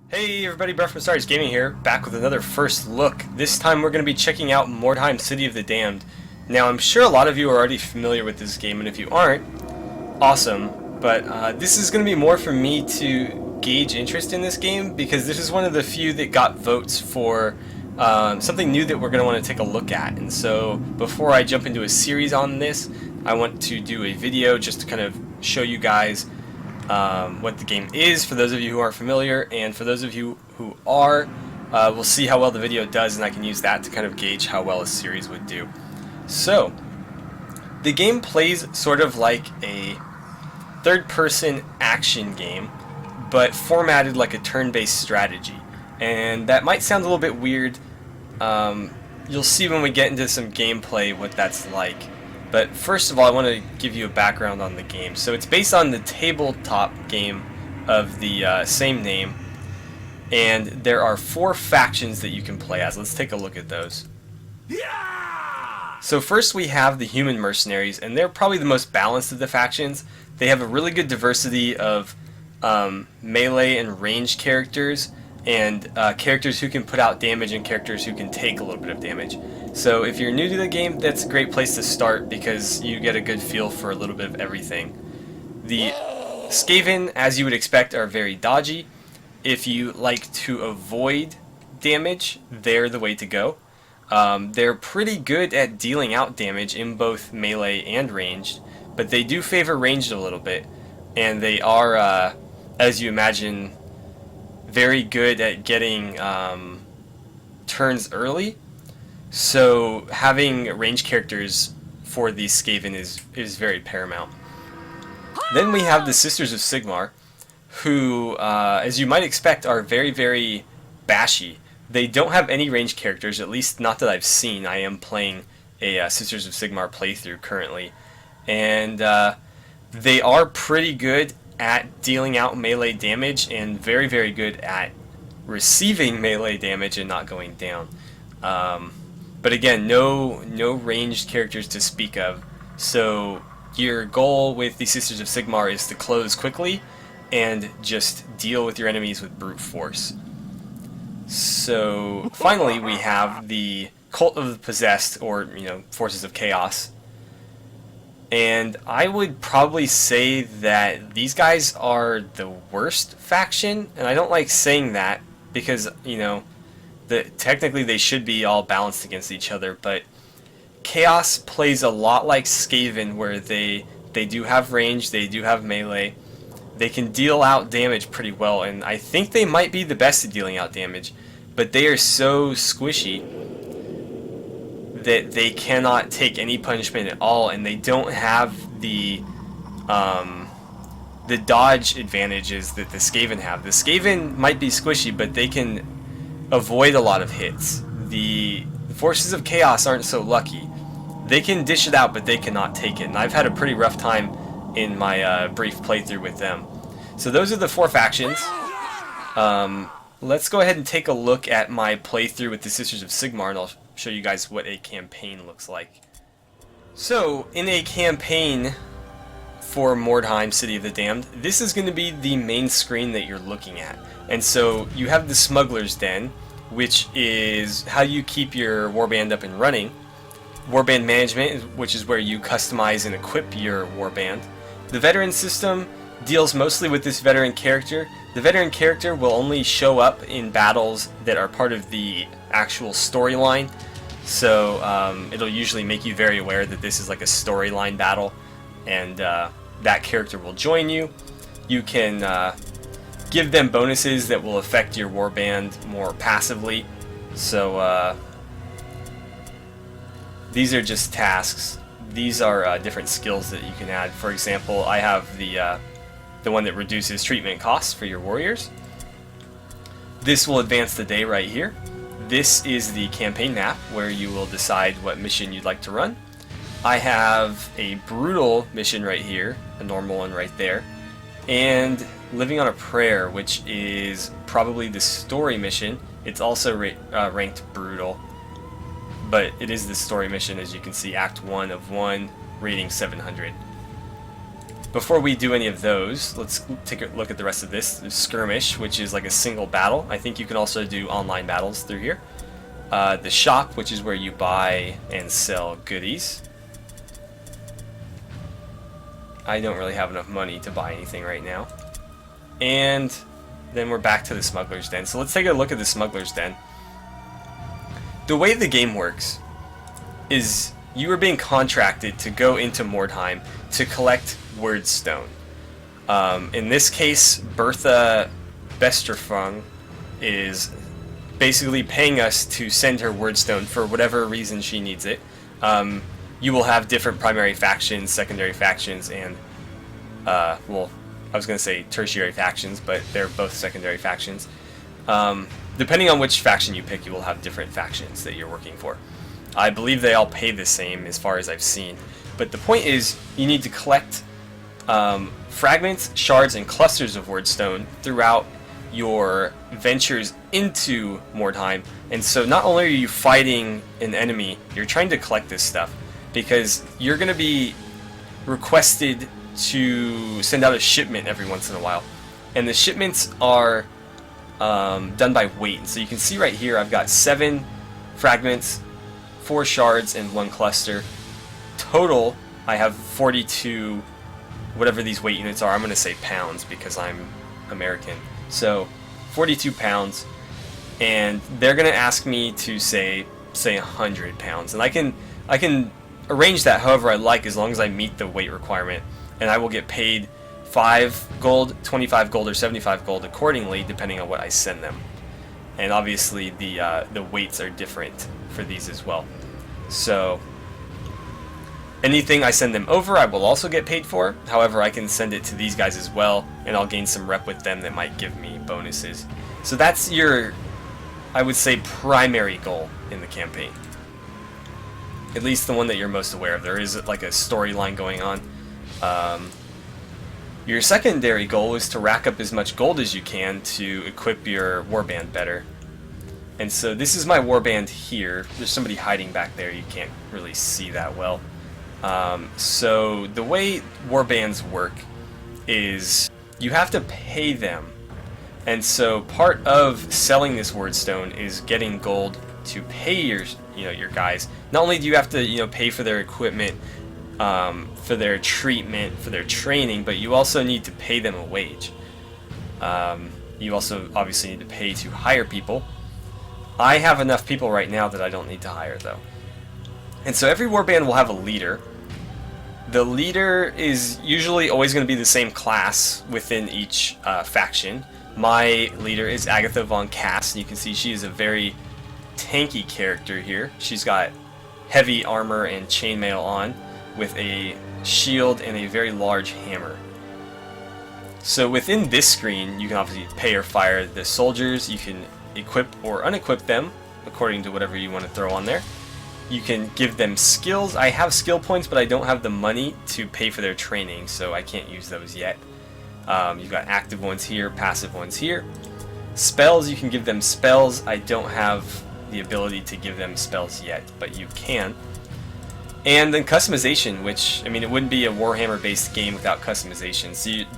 Hey everybody, Brett from AstartesGaming here, back with another first look. This time we're going to be checking out Mordheim, City of the Damned. Now I'm sure a lot of you are already familiar with this game, and if you aren't, awesome. But this is going to be more for me to gauge interest in this game, because this is one of the few that got votes for something new that we're going to want to take a look at. And so before I jump into a series on this, I want to do a video just to kind of show you guys what the game is, for those of you who aren't familiar, and for those of you who are, we'll see how well the video does, and I can use that to kind of gauge how well a series would do. So, the game plays sort of like a third-person action game, but formatted like a turn-based strategy. And that might sound a little bit weird. You'll see when we get into some gameplay what that's like. But first of all, I want to give you a background on the game. So it's based on the tabletop game of the same name, and there are 4 factions that you can play as. Let's take a look at those. Yeah! So first we have the human mercenaries, and they're probably the most balanced of the factions. They have a really good diversity of melee and ranged characters, and characters who can put out damage and characters who can take a little bit of damage. So if you're new to the game, that's a great place to start because you get a good feel for a little bit of everything. The Skaven, as you would expect, are very dodgy. If you like to avoid damage, they're the way to go. They're pretty good at dealing out damage in both melee and ranged, but they do favor ranged a little bit, and they are, as you imagine, very good at getting turns early. So having ranged characters for these Skaven is very paramount. Then we have the Sisters of Sigmar, who, as you might expect, are very, very bashy. They don't have any ranged characters, at least not that I've seen. I am playing a Sisters of Sigmar playthrough currently. And they are pretty good at dealing out melee damage and very, very good at receiving melee damage and not going down. But again, no ranged characters to speak of. So your goal with the Sisters of Sigmar is to close quickly and just deal with your enemies with brute force. So finally we have the Cult of the Possessed, or Forces of Chaos. And I would probably say that these guys are the worst faction, and I don't like saying that because, technically they should be all balanced against each other, but Chaos plays a lot like Skaven, where they do have range, they do have melee, they can deal out damage pretty well, and I think they might be the best at dealing out damage, but they are so squishy that they cannot take any punishment at all, and they don't have the dodge advantages that the Skaven have. The Skaven might be squishy, but they can avoid a lot of hits. The Forces of Chaos aren't so lucky. They can dish it out, but they cannot take it, and I've had a pretty rough time in my brief playthrough with them. So those are the 4 factions. Let's go ahead and take a look at my playthrough with the Sisters of Sigmar, and I'll show you guys what a campaign looks like. So, in a campaign for Mordheim, City of the Damned, this is going to be the main screen that you're looking at. And so, you have the Smuggler's Den, which is how you keep your warband up and running. Warband Management, which is where you customize and equip your warband. The Veteran system deals mostly with this veteran character. The veteran character will only show up in battles that are part of the actual storyline, so it'll usually make you very aware that this is like a storyline battle, and that character will join you. You can give them bonuses that will affect your warband more passively, so these are just tasks. These are different skills that you can add. For example, I have the one that reduces treatment costs for your warriors. This will advance the day right here. This is the campaign map where you will decide what mission you'd like to run. I have a brutal mission right here, a normal one right there, and Living on a Prayer, which is probably the story mission. It's also ranked brutal, but it is the story mission, as you can see, Act 1 of 1, rating 700. before we do any of those, let's take a look at the rest of this. There's Skirmish, which is like a single battle. I think you can also do online battles through here. The Shop, which is where you buy and sell goodies. I don't really have enough money to buy anything right now. And then we're back to the Smuggler's Den. So let's take a look at the Smuggler's Den. The way the game works is you are being contracted to go into Mordheim to collect Wordstone. In this case, Bertha Besterfung is basically paying us to send her Wordstone for whatever reason she needs it. You will have different primary factions, secondary factions, and, well, I was going to say tertiary factions, but they're both secondary factions. Depending on which faction you pick, you will have different factions that you're working for. I believe they all pay the same as far as I've seen. But the point is, you need to collect fragments, shards, and clusters of Wordstone throughout your ventures into Mordheim. And so not only are you fighting an enemy, you're trying to collect this stuff, because you're going to be requested to send out a shipment every once in a while. And the shipments are done by weight. And so you can see right here I've got 7 fragments, 4 shards, and 1 cluster. Total, I have 42, whatever these weight units are. I'm going to say pounds because I'm American. So 42 pounds, and they're going to ask me to say 100 pounds. And I can arrange that however I like as long as I meet the weight requirement. And I will get paid 5 gold, 25 gold, or 75 gold accordingly, depending on what I send them. And obviously the weights are different for these as well. So anything I send them over, I will also get paid for. However, I can send it to these guys as well, and I'll gain some rep with them that might give me bonuses. So that's your, I would say, primary goal in the campaign. At least the one that you're most aware of. There is like a storyline going on. Your secondary goal is to rack up as much gold as you can to equip your warband better. And so this is my warband here. There's somebody hiding back there. You can't really see that well. So the way warbands work is you have to pay them. And so part of selling this Wordstone is getting gold to pay your guys. Not only do you have to pay for their equipment, for their treatment, for their training, but you also need to pay them a wage. You also obviously need to pay to hire people. I have enough people right now that I don't need to hire, though. And so every warband will have a leader. The leader is usually always going to be the same class within each faction. My leader is Agatha von Cass, and you can see she is a very tanky character here. She's got heavy armor and chainmail on, with a shield and a very large hammer. So within this screen, you can obviously pay or fire the soldiers. You can equip or unequip them according to whatever you want to throw on there. You can give them skills. I have skill points, but I don't have the money to pay for their training, so I can't use those yet. You've got active ones here, passive ones here. Spells, you can give them spells. I don't have the ability to give them spells yet, but you can. And then customization, which, I mean, it wouldn't be a Warhammer-based game without customization. So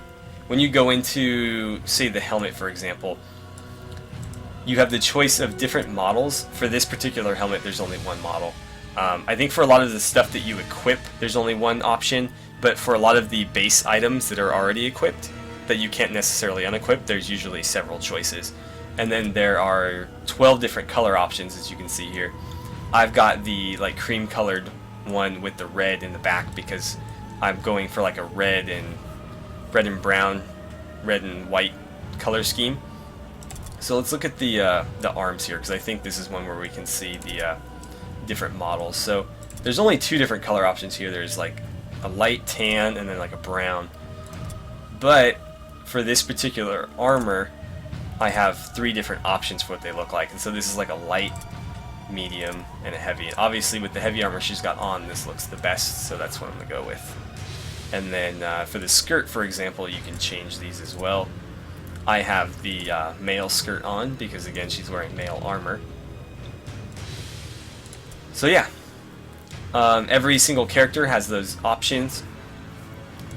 when you go into, say, the helmet, for example, you have the choice of different models. For this particular helmet, there's only one model. I think for a lot of the stuff that you equip, there's only one option, but for a lot of the base items that are already equipped, that you can't necessarily unequip, there's usually several choices. And then there are 12 different color options, as you can see here. I've got the like cream-colored one with the red in the back because I'm going for like a red and brown, red and white color scheme. So let's look at the arms here, because I think this is one where we can see the different models. So there's only 2 different color options here. There's like a light tan and then like a brown. But for this particular armor, I have 3 different options for what they look like. And so this is like a light, medium, and a heavy. And obviously with the heavy armor she's got on, this looks the best, so that's what I'm going to go with. And then for the skirt, for example, you can change these as well. I have the male skirt on because, again, she's wearing male armor. So yeah, every single character has those options.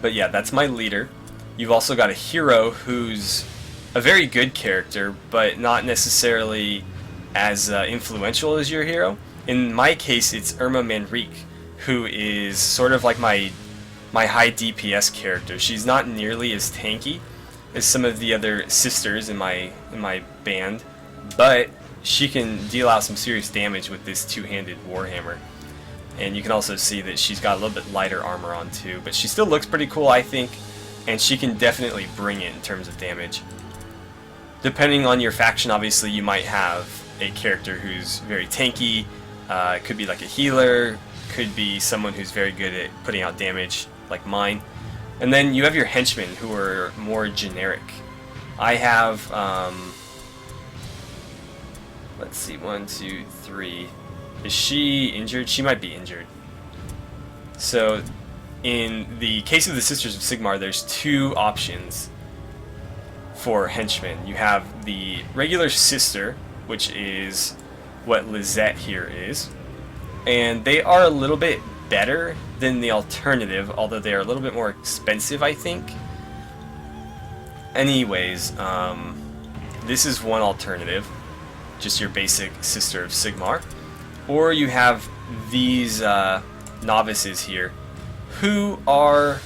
But yeah, that's my leader. You've also got a hero who's a very good character, but not necessarily as influential as your hero. In my case, it's Irma Manrique, who is sort of like my high DPS character. She's not nearly as tanky as some of the other sisters in my band, but she can deal out some serious damage with this two-handed warhammer. And you can also see that she's got a little bit lighter armor on too, but she still looks pretty cool, I think, and she can definitely bring it in terms of damage. Depending on your faction, obviously, you might have a character who's very tanky. It could be like a healer, could be someone who's very good at putting out damage, like mine. And then you have your henchmen, who are more generic. I have, let's see, 1, 2, 3. Is she injured? She might be injured. So, in the case of the Sisters of Sigmar, there's two options for henchmen. You have the regular sister, which is what Lizette here is, and they are a little bit better than the alternative, although they are a little bit more expensive, I think. Anyways, this is one alternative, just your basic Sister of Sigmar. Or you have these novices here, who are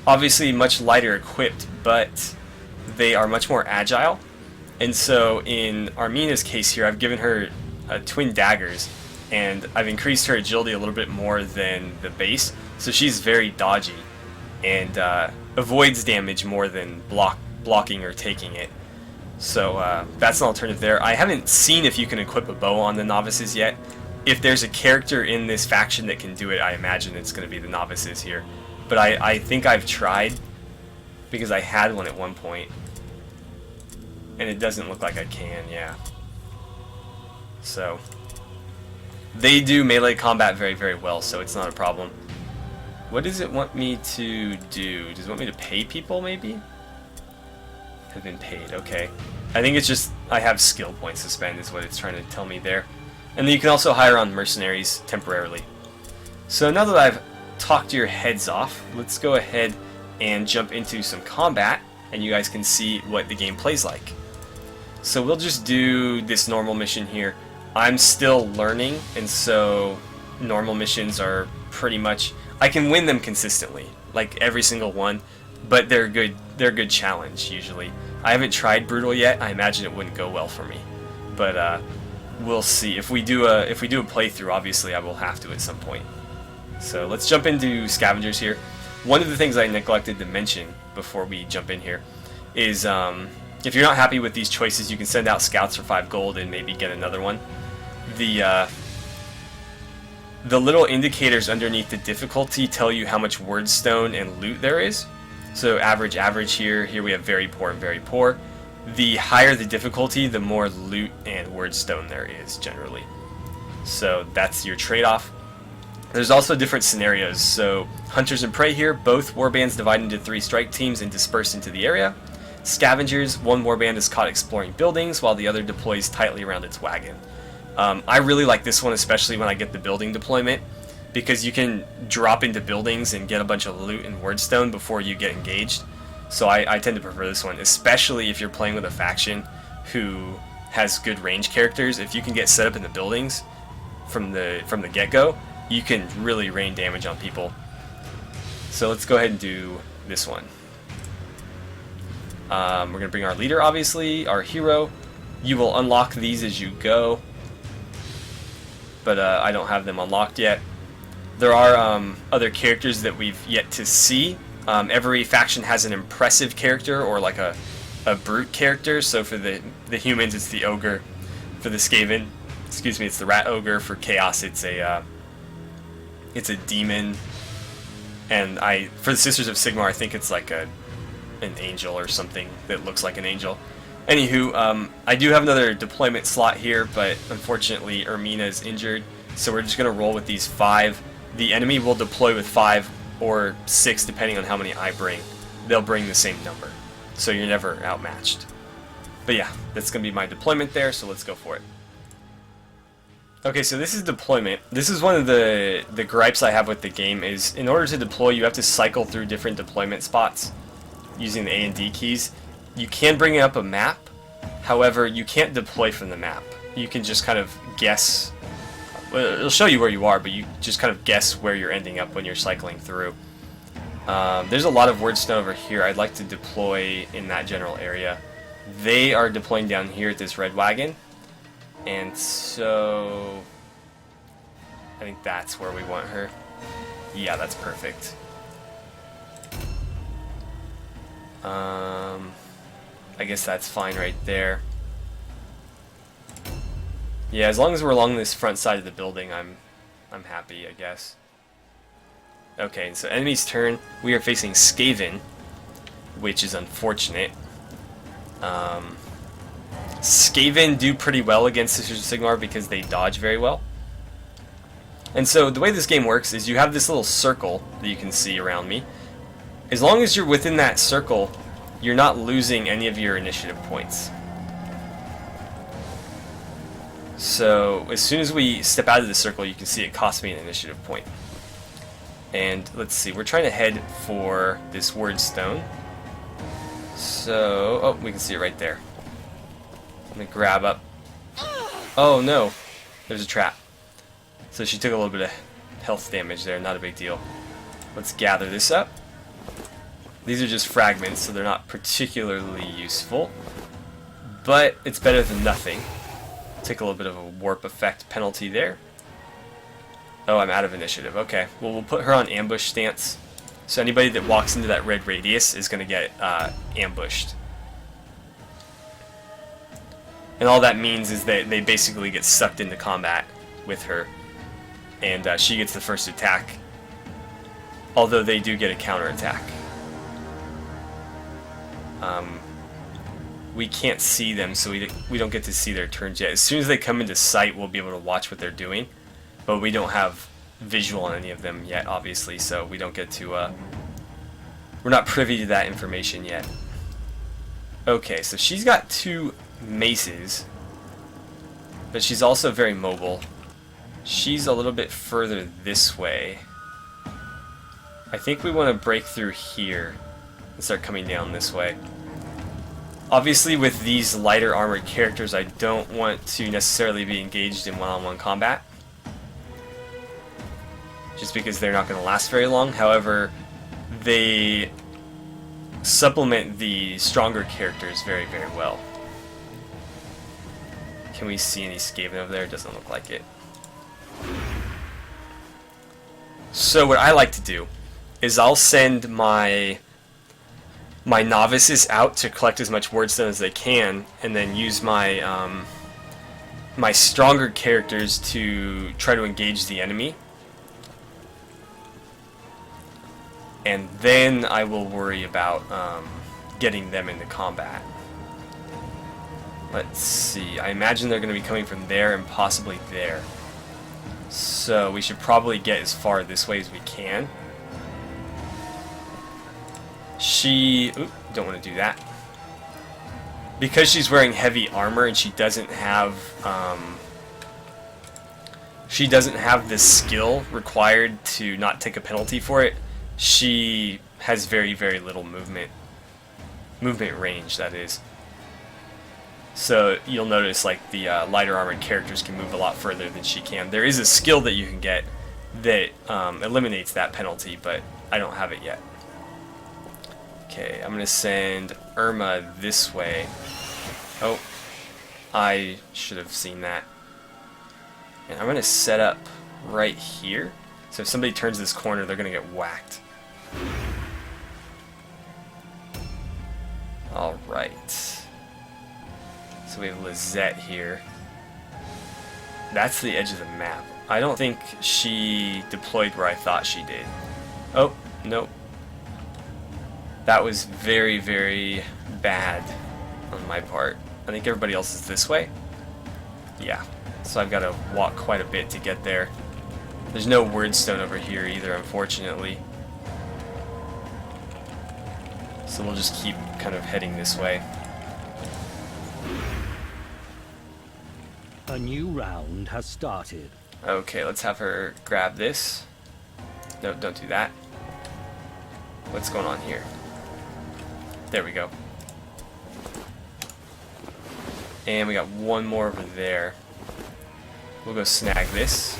obviously much lighter equipped, but they are much more agile. And so in Armina's case here, I've given her twin daggers, and I've increased her agility a little bit more than the base, so she's very dodgy and avoids damage more than blocking or taking it. So that's an alternative there. I haven't seen if you can equip a bow on the novices yet. If there's a character in this faction that can do it, I imagine it's going to be the novices here. But I think I've tried, because I had one at one point, and it doesn't look like I can, yeah. So, they do melee combat very, very well, so it's not a problem. What does it want me to do? Does it want me to pay people, maybe? Have been paid, okay. I think it's just, I have skill points to spend is what it's trying to tell me there. And then you can also hire on mercenaries temporarily. So now that I've talked your heads off, let's go ahead and jump into some combat, and you guys can see what the game plays like. So we'll just do this normal mission here. I'm still learning, and so normal missions are pretty much, I can win them consistently, like every single one, but they're a good challenge usually. I haven't tried brutal yet. I imagine it wouldn't go well for me, but we'll see. If we do a playthrough, obviously I will have to at some point. So let's jump into scavengers here. One of the things I neglected to mention before we jump in here is if you're not happy with these choices, you can send out scouts for 5 gold and maybe get another one. The little indicators underneath the difficulty tell you how much wordstone and loot there is. So average here. Here we have very poor and very poor. The higher the difficulty, the more loot and wordstone there is generally. So that's your trade-off. There's also different scenarios. So hunters and prey here, both warbands divide into 3 strike teams and disperse into the area. Scavengers, one warband is caught exploring buildings while the other deploys tightly around its wagon. I really like this one, especially when I get the building deployment, because you can drop into buildings and get a bunch of loot and wordstone before you get engaged. So I tend to prefer this one, especially if you're playing with a faction who has good range characters. If you can get set up in the buildings from the get-go, you can really rain damage on people. So let's go ahead and do this one. We're going to bring our leader, obviously, our hero. You will unlock these as you go, but I don't have them unlocked yet. There are other characters that we've yet to see. Every faction has an impressive character or like a brute character. So for the humans, it's the ogre. For the Skaven, it's the rat ogre. For chaos, it's a demon. And for the Sisters of Sigmar, I think it's like an angel or something that looks like an angel. Anywho, I do have another deployment slot here, but unfortunately Ermina is injured, so we're just going to roll with these 5. The enemy will deploy with 5 or 6 depending on how many I bring. They'll bring the same number, so you're never outmatched. But yeah, that's going to be my deployment there, so let's go for it. Okay, so this is deployment. This is one of the gripes I have with the game is in order to deploy, you have to cycle through different deployment spots using the A and D keys. You can bring up a map, however, you can't deploy from the map. You can just kind of guess. Well, it'll show you where you are, but you just kind of guess where you're ending up when you're cycling through. There's a lot of wordstone over here. I'd like to deploy in that general area. They are deploying down here at this red wagon. And so I think that's where we want her. Yeah, that's perfect. I guess that's fine right there. Yeah, as long as we're along this front side of the building, I'm happy, I guess. Okay, so enemy's turn. We are facing Skaven, which is unfortunate. Skaven do pretty well against Sister Sigmar because they dodge very well. And so the way this game works is you have this little circle that you can see around me. As long as you're within that circle, you're not losing any of your initiative points. So as soon as we step out of the circle, you can see it costs me an initiative point. And let's see, we're trying to head for this wordstone. So, oh, we can see it right there. I'm gonna grab up. Oh no, there's a trap. So she took a little bit of health damage there, not a big deal. Let's gather this up. These are just fragments, so they're not particularly useful. But it's better than nothing. Take a little bit of a warp effect penalty there. Oh, I'm out of initiative. Okay, well, we'll put her on ambush stance. So anybody that walks into that red radius is going to get ambushed. And all that means is that they basically get sucked into combat with her. And she gets the first attack. Although they do get a counterattack. We can't see them, so we don't get to see their turns yet. As soon as they come into sight, we'll be able to watch what they're doing. But we don't have visual on any of them yet, obviously, so we don't get to... we're not privy to that information yet. Okay, so she's got 2 maces, but she's also very mobile. She's a little bit further this way. I think we want to break through here and start coming down this way. Obviously, with these lighter armored characters, I don't want to necessarily be engaged in one-on-one combat, just because they're not going to last very long. However, they supplement the stronger characters very, very well. Can we see any Skaven over there? It doesn't look like it. So what I like to do is I'll send my novices out to collect as much wordstone as they can, and then use my my stronger characters to try to engage the enemy. And then I will worry about getting them into combat. Let's see, I imagine they're going to be coming from there and possibly there. So we should probably get as far this way as we can. Oop, don't want to do that. Because she's wearing heavy armor and she doesn't have the skill required to not take a penalty for it. She has very, very little movement range, that is. So you'll notice like the lighter armored characters can move a lot further than she can. There is a skill that you can get that eliminates that penalty, but I don't have it yet. Okay, I'm going to send Irma this way. Oh, I should have seen that. And I'm going to set up right here. So if somebody turns this corner, they're going to get whacked. Alright. So we have Lizette here. That's the edge of the map. I don't think she deployed where I thought she did. Oh, nope. That was very, very bad on my part. I think everybody else is this way. Yeah. So I've got to walk quite a bit to get there. There's no wordstone over here either, unfortunately. So we'll just keep kind of heading this way. A new round has started. Okay, let's have her grab this. No, don't do that. What's going on here? There we go. And we got one more over there. We'll go snag this.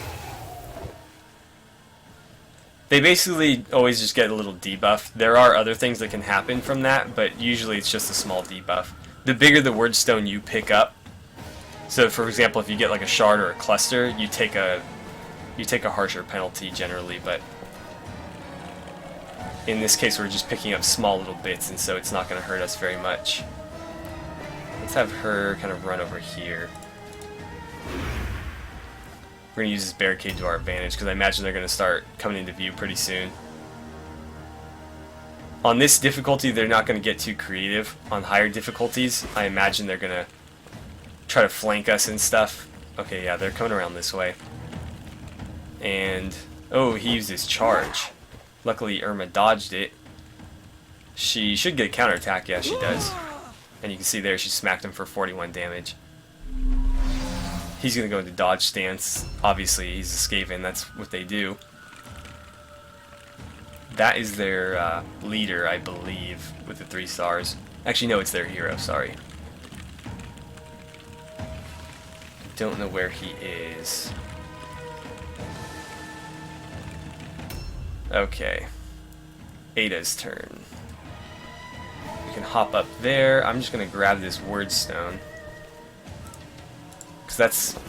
They basically always just get a little debuff. There are other things that can happen from that, but usually it's just a small debuff. The bigger the word stone you pick up, so for example, if you get like a shard or a cluster, you take a harsher penalty generally, but in this case we're just picking up small little bits, and so it's not going to hurt us very much. Let's have her kind of run over here. We're going to use this barricade to our advantage, because I imagine they're going to start coming into view pretty soon. On this difficulty, they're not going to get too creative. On higher difficulties, I imagine they're going to try to flank us and stuff. Okay, yeah, they're coming around this way. And, oh, he used his charge. Luckily, Irma dodged it. She should get a counterattack. Yeah, she does. And you can see there, she smacked him for 41 damage. He's going to go into dodge stance. Obviously, he's a Skaven. That's what they do. That is their leader, I believe, with the 3 stars. Actually, no, it's their hero, sorry. Don't know where he is. Okay. Ada's turn. We can hop up there. I'm just going to grab this word stone. Because that's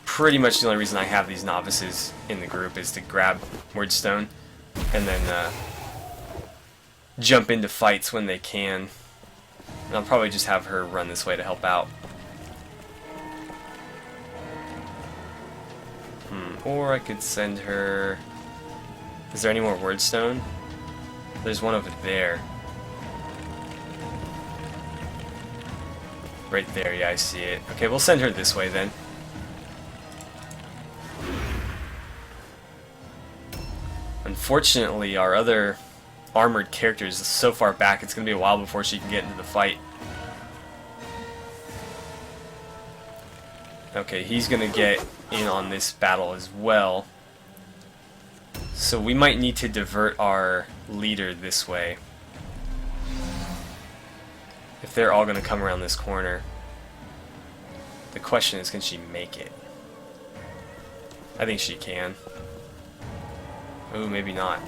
pretty much the only reason I have these novices in the group, is to grab word stone and then jump into fights when they can. And I'll probably just have her run this way to help out. Or I could send her... Is there any more word stone? There's one over there. Right there, yeah, I see it. Okay, we'll send her this way then. Unfortunately, our other armored character is so far back, it's going to be a while before she can get into the fight. Okay, he's going to get in on this battle as well. So we might need to divert our leader this way. If they're all going to come around this corner. The question is, can she make it? I think she can. Ooh, maybe not.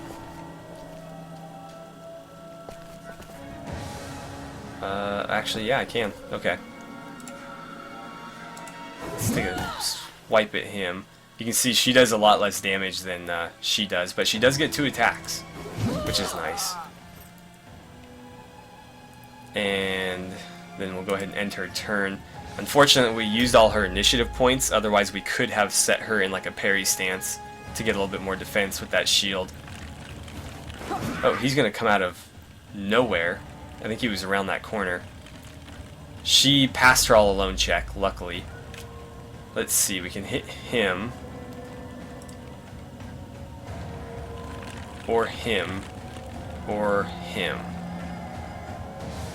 Actually, yeah, I can. Okay. Let's take a swipe at him. You can see she does a lot less damage than she does, but she does get 2 attacks, which is nice. And then we'll go ahead and end her turn. Unfortunately, we used all her initiative points, otherwise we could have set her in like a parry stance to get a little bit more defense with that shield. Oh, he's going to come out of nowhere. I think he was around that corner. She passed her all alone check, luckily. Let's see, we can hit him. Or him. Or him.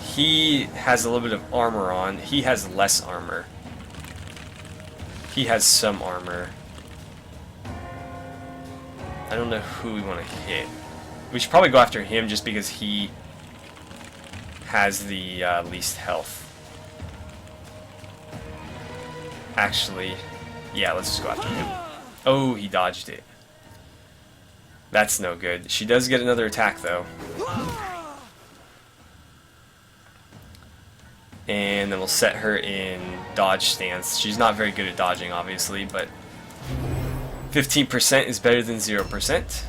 He has a little bit of armor on. He has less armor. He has some armor. I don't know who we want to hit. We should probably go after him just because he has the least health. Actually, yeah, let's just go after him. Oh, he dodged it. That's no good. She does get another attack, though. And then we'll set her in dodge stance. She's not very good at dodging, obviously, but 15% is better than 0%.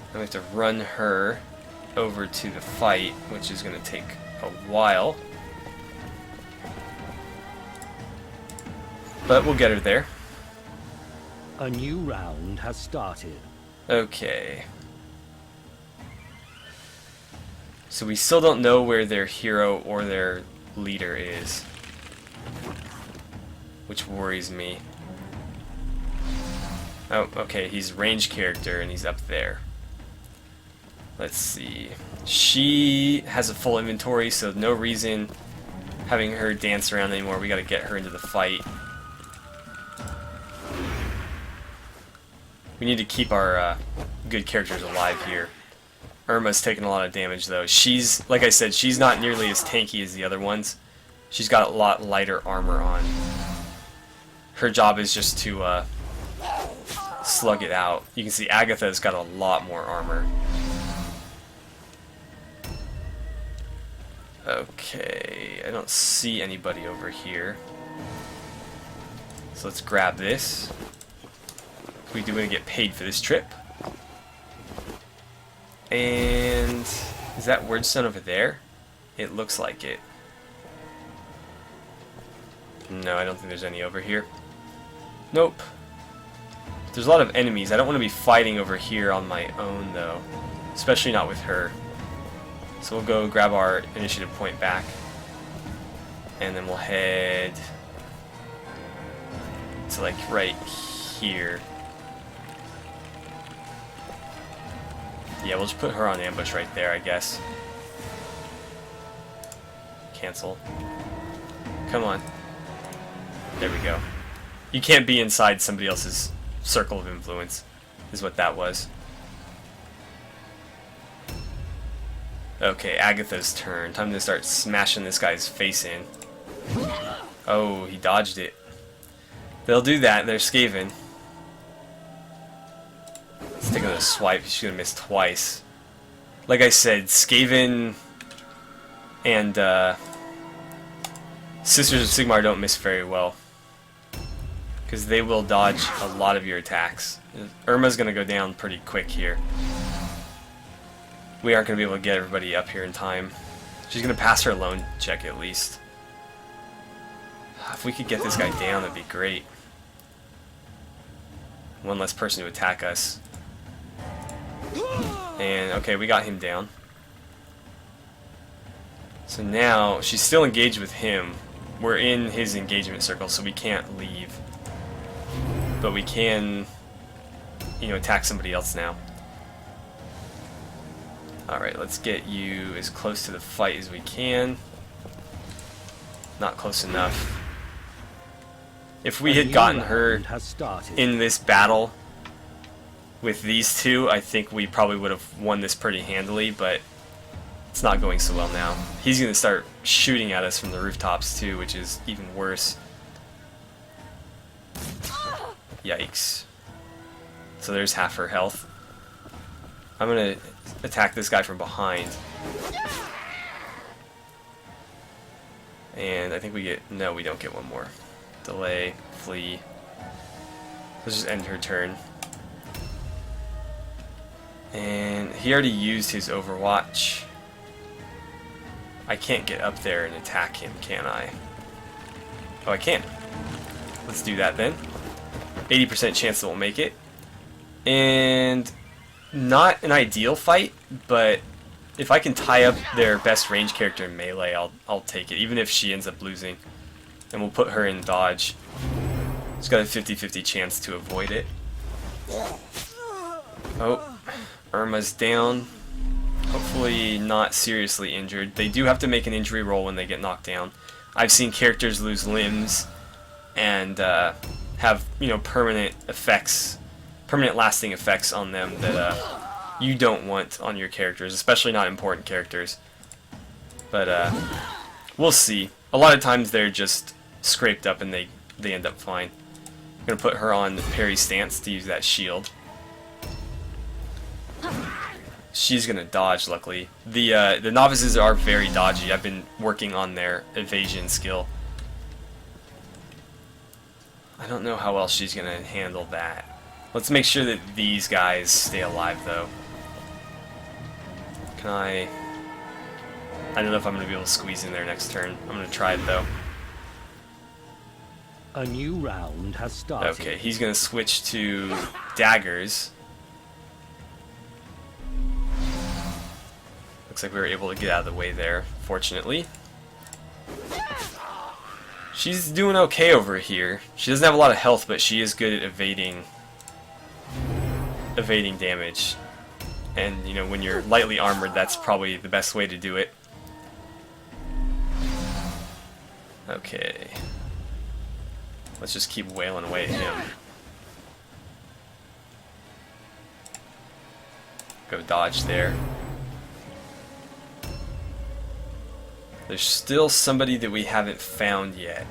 And we have to run her over to the fight, which is going to take a while. But we'll get her there. A new round has started. Okay. So we still don't know where their hero or their leader is, which worries me. Oh, okay, he's a ranged character and he's up there. Let's see. She has a full inventory, so no reason having her dance around anymore. We gotta get her into the fight. We need to keep our good characters alive here. Irma's taking a lot of damage though. She's, like I said, she's not nearly as tanky as the other ones. She's got a lot lighter armor on. Her job is just to slug it out. You can see Agatha's got a lot more armor. Okay, I don't see anybody over here. So let's grab this. We do want to get paid for this trip. And is that Wordstone over there? It looks like it. No, I don't think there's any over here. Nope. There's a lot of enemies. I don't want to be fighting over here on my own though. Especially not with her. So we'll go grab our initiative point back. And then we'll head to like right here. Yeah, we'll just put her on ambush right there, I guess. Cancel. Come on. There we go. You can't be inside somebody else's circle of influence, is what that was. Okay, Agatha's turn. Time to start smashing this guy's face in. Oh, he dodged it. They'll do that, they're Skaven. Let's take another swipe. She's gonna miss twice. Like I said, Skaven and Sisters of Sigmar don't miss very well, because they will dodge a lot of your attacks. Irma's gonna go down pretty quick here. We aren't gonna be able to get everybody up here in time. She's gonna pass her lone check at least. If we could get this guy down, that'd be great. One less person to attack us. And okay, we got him down. So now she's still engaged with him. We're in his engagement circle, so we can't leave. But we can, you know, attack somebody else now. Alright, let's get you as close to the fight as we can. Not close enough. If we had gotten her in this battle with these two, I think we probably would have won this pretty handily, but it's not going so well now. He's going to start shooting at us from the rooftops too, which is even worse. Yikes. So there's half her health. I'm going to attack this guy from behind. And I think we get... No, we don't get one more. Delay, flee. Let's just end her turn. And he already used his Overwatch. I can't get up there and attack him, can I? Oh, I can. Let's do that then. 80% chance that we'll make it. And not an ideal fight, but if I can tie up their best range character in melee, I'll take it, even if she ends up losing. And we'll put her in dodge. She's got a 50-50 chance to avoid it. Oh, Irma's down. Hopefully not seriously injured. They do have to make an injury roll when they get knocked down. I've seen characters lose limbs and have, you know, permanent effects, permanent lasting effects on them that you don't want on your characters, especially not important characters. But we'll see. A lot of times they're just scraped up and they end up fine. I'm gonna put her on parry stance to use that shield. She's gonna dodge, luckily. The novices are very dodgy. I've been working on their evasion skill. I don't know how else she's gonna handle that. Let's make sure that these guys stay alive, though. Can I don't know if I'm gonna be able to squeeze in there next turn. I'm gonna try it, though. A new round has started. Okay, he's gonna switch to daggers. Looks like we were able to get out of the way there, fortunately. She's doing okay over here. She doesn't have a lot of health, but she is good at evading damage. And, you know, when you're lightly armored, that's probably the best way to do it. Okay. Let's just keep wailing away at him. Go dodge there. There's still somebody that we haven't found yet.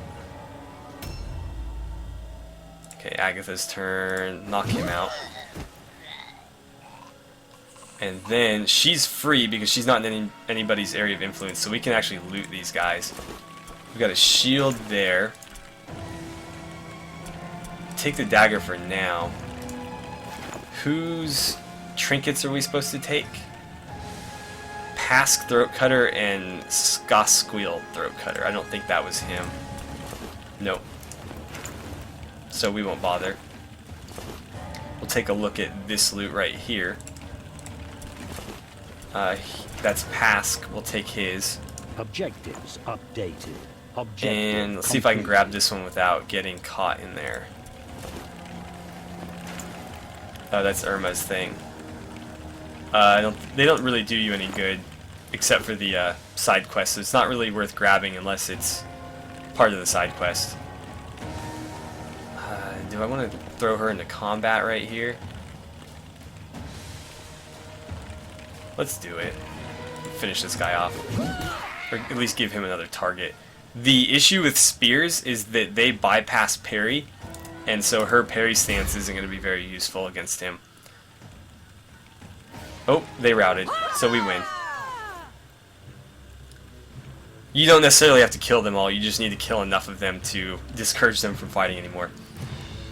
Okay, Agatha's turn. Knock him out. And then she's free because she's not in anybody's area of influence, so we can actually loot these guys. We've got a shield there. Take the dagger for now. Whose trinkets are we supposed to take? Pask throat cutter and Skosqueal throat cutter. I don't think that was him. Nope. So we won't bother. We'll take a look at this loot right here. That's Pask. We'll take his. Objectives updated. And let's see if I can grab this one without getting caught in there. Oh, that's Irma's thing. They don't really do you any good, except for the side quest. So it's not really worth grabbing unless it's part of the side quest. Do I want to throw her into combat right here? Let's do it. Finish this guy off. Or at least give him another target. The issue with spears is that they bypass parry, and so her parry stance isn't going to be very useful against him. Oh, they routed, so we win. You don't necessarily have to kill them all, you just need to kill enough of them to discourage them from fighting anymore.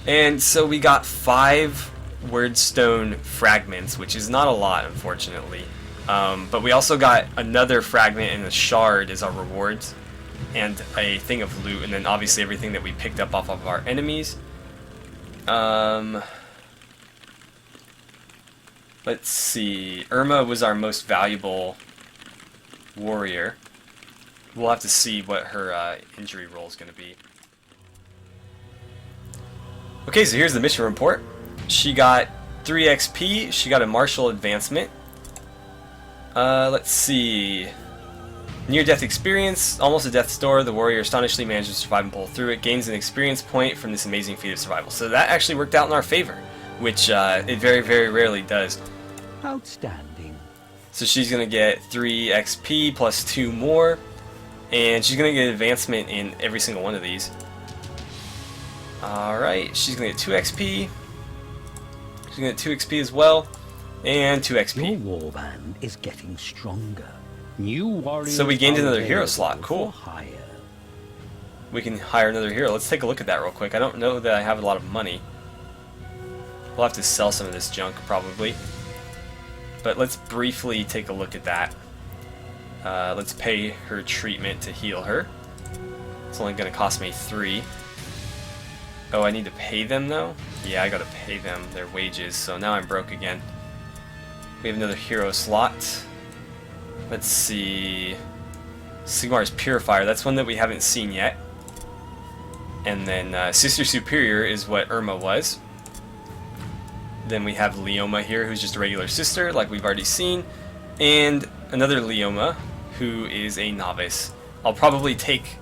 And so we got 5 wordstone fragments, which is not a lot, unfortunately. But we also got another fragment and a shard as our rewards, and a thing of loot, and then obviously everything that we picked up off of our enemies. Let's see. Irma was our most valuable warrior. We'll have to see what her injury roll is going to be. Okay, so here's the mission report. She got 3 XP. She got a martial advancement. Let's see. Near-death experience, almost a death's door. The warrior astonishingly manages to survive and pull through it. Gains an experience point from this amazing feat of survival. So that actually worked out in our favor, which it very, very rarely does. Outstanding. So she's going to get 3 XP plus 2 more, and she's going to get advancement in every single one of these. Alright, she's going to get 2 XP. She's going to get 2 XP as well, and 2 XP. Your warband is getting stronger. New warriors. So we gained another hero slot. Cool. Hire. We can hire another hero. Let's take a look at that real quick. I don't know that I have a lot of money. We'll have to sell some of this junk probably. But let's briefly take a look at that. Let's pay her treatment to heal her. It's only going to cost me 3. Oh, I need to pay them though? Yeah, I gotta pay them their wages, so now I'm broke again. We have another hero slot. Let's see. Sigmar's Purifier, that's one that we haven't seen yet. And then Sister Superior is what Irma was. Then we have Leoma here, who's just a regular sister, like we've already seen. And another Leoma, who is a novice. I'll probably take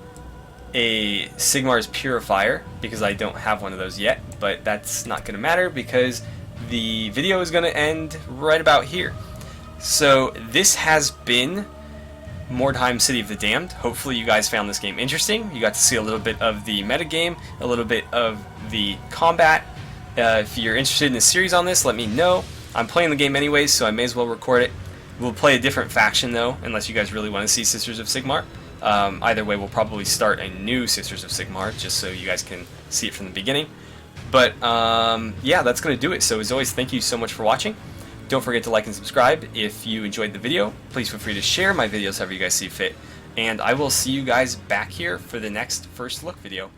a Sigmar's Purifier, because I don't have one of those yet, but that's not going to matter because the video is going to end right about here. So this has been Mordheim City of the Damned. Hopefully you guys found this game interesting. You got to see a little bit of the metagame, a little bit of the combat. If you're interested in a series on this, let me know. I'm playing the game anyways, so I may as well record it. We'll play a different faction though, unless you guys really want to see Sisters of Sigmar. Either way, we'll probably start a new Sisters of Sigmar, just so you guys can see it from the beginning. But yeah, that's going to do it. So as always, thank you so much for watching. Don't forget to like and subscribe if you enjoyed the video. Please feel free to share my videos however you guys see fit. And I will see you guys back here for the next First Look video.